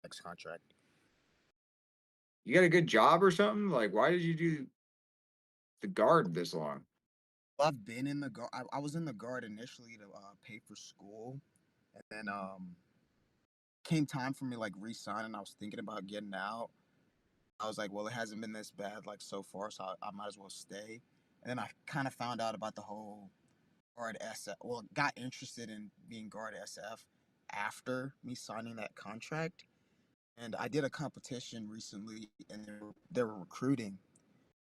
next contract. You got a good job or something? Like, why did you do the guard this long? I've been in the guard. I was in the guard initially to pay for school, and then came time for me like re-signing. I was thinking about getting out. I was like, well, it hasn't been this bad like so far, so I might as well stay. And then I kind of found out about the whole guard SF. Well, got interested in being guard SF after me signing that contract. And I did a competition recently, and they were recruiting.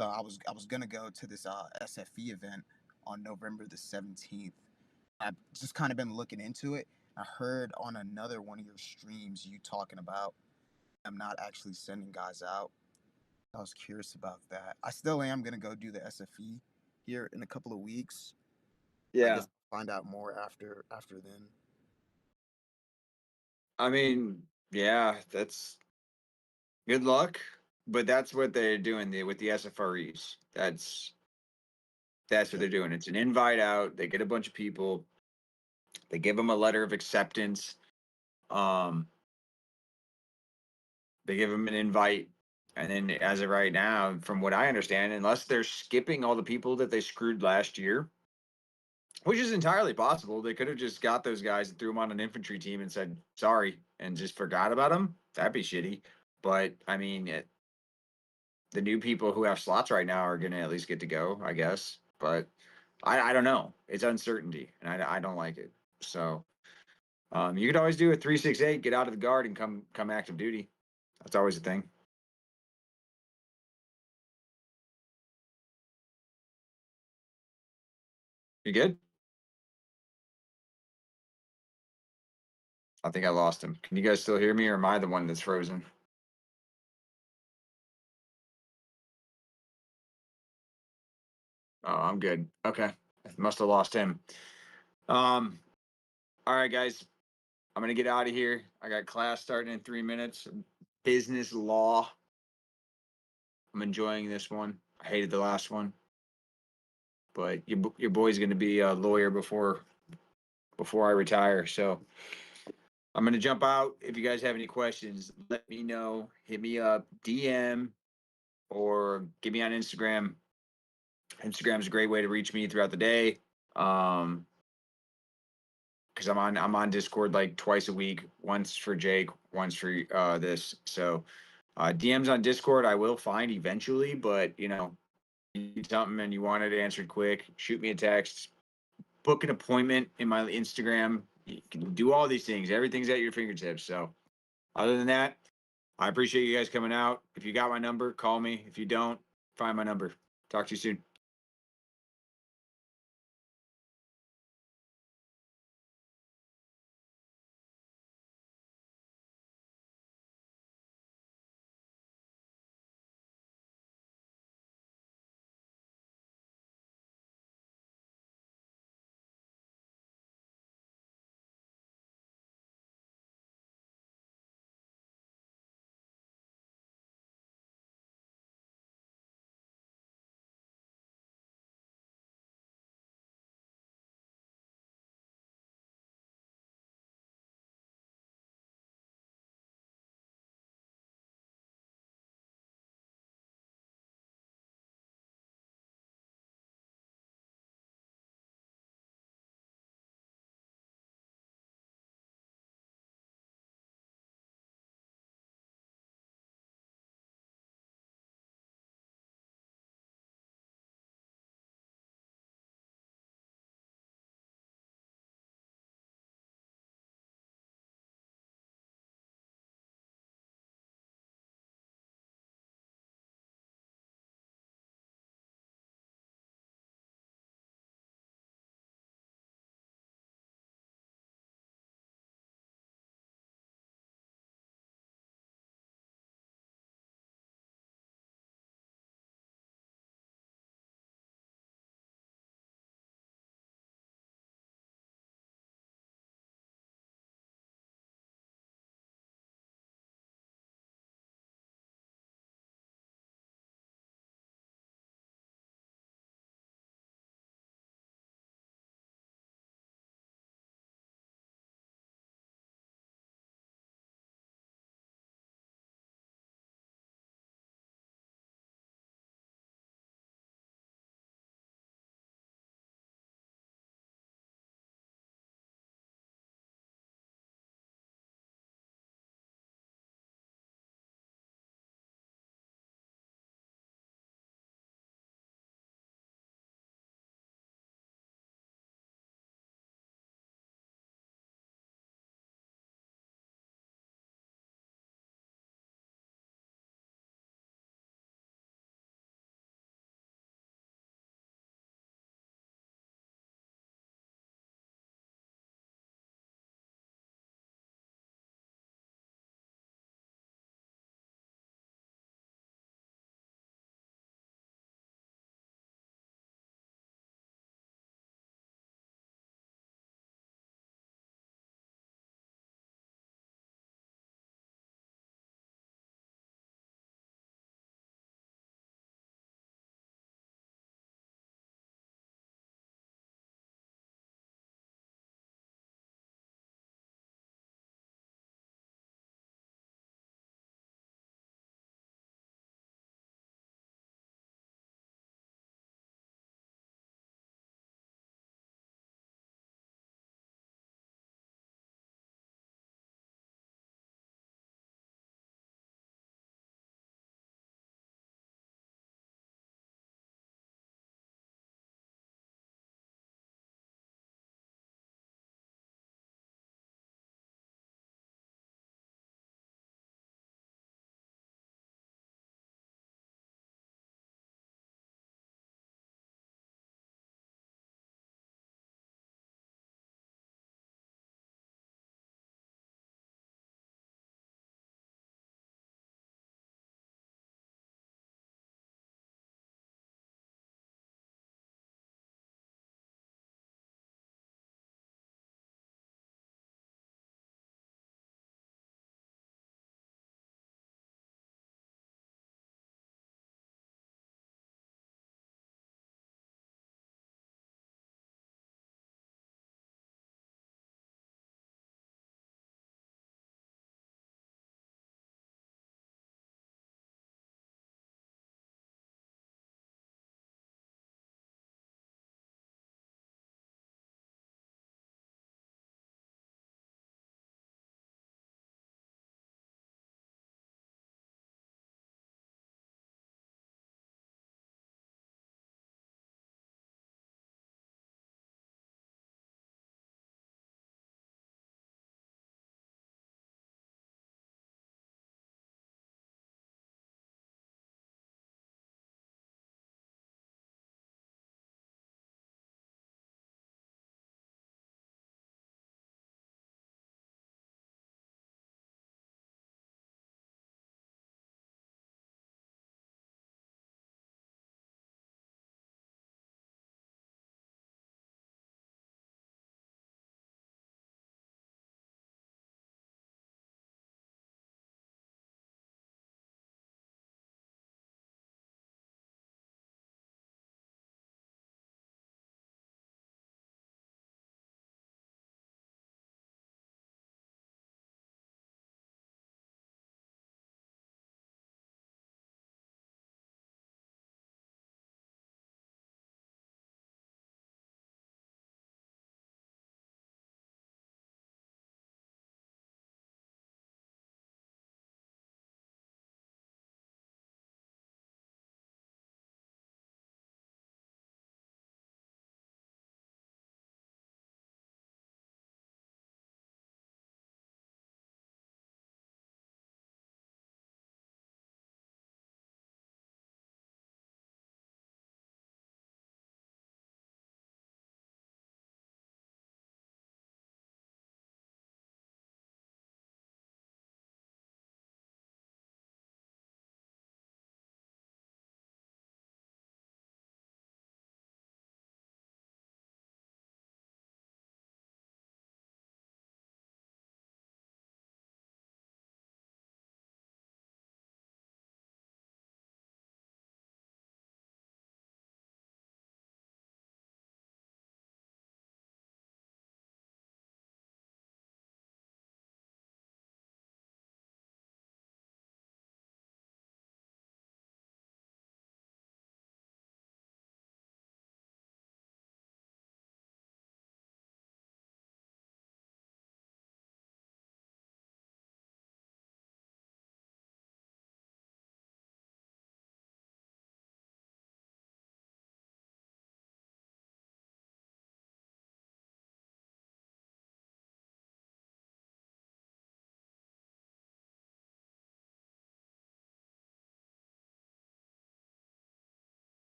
So I was gonna go to this SFE event on November the 17th. I've just kind of been looking into it. I heard on another one of your streams you talking about I'm not actually sending guys out. I was curious about that. I still am gonna go do the SFE here in a couple of weeks. I Yeah. guess I'll find out more after then. I mean, yeah, that's Good luck. But that's what they're doing with the SFREs. That's what they're doing. It's an invite out. They get a bunch of people. They give them a letter of acceptance. They give them an invite. And then as of right now, from what I understand, unless they're skipping all the people that they screwed last year, which is entirely possible, they could have just got those guys and threw them on an infantry team and said, sorry, and just forgot about them. That'd be shitty. But I mean, the new people who have slots right now are going to at least get to go, I guess. But I don't know. It's uncertainty, and I don't like it. So you could always do a 368, get out of the guard, and come active duty. That's always a thing. You good? I think I lost him. Can you guys still hear me, or am I the one that's frozen? Oh, I'm good. Okay. Must have lost him. All right, guys. I'm gonna get out of here. I got class starting in 3 minutes. Business law. I'm enjoying this one. I hated the last one, but your boy's gonna be a lawyer before I retire. So I'm gonna jump out. If you guys have any questions, let me know. Hit me up, DM, or get me on Instagram. Instagram's a great way to reach me throughout the day. Because I'm on Discord like twice a week, once for Jake, once for this. So DMs on Discord I will find eventually, but you need something and you want it answered quick, shoot me a text, book an appointment in my Instagram. You can do all these things. Everything's at your fingertips. So other than that, I appreciate you guys coming out. If you got my number, call me. If you don't, find my number. Talk to you soon.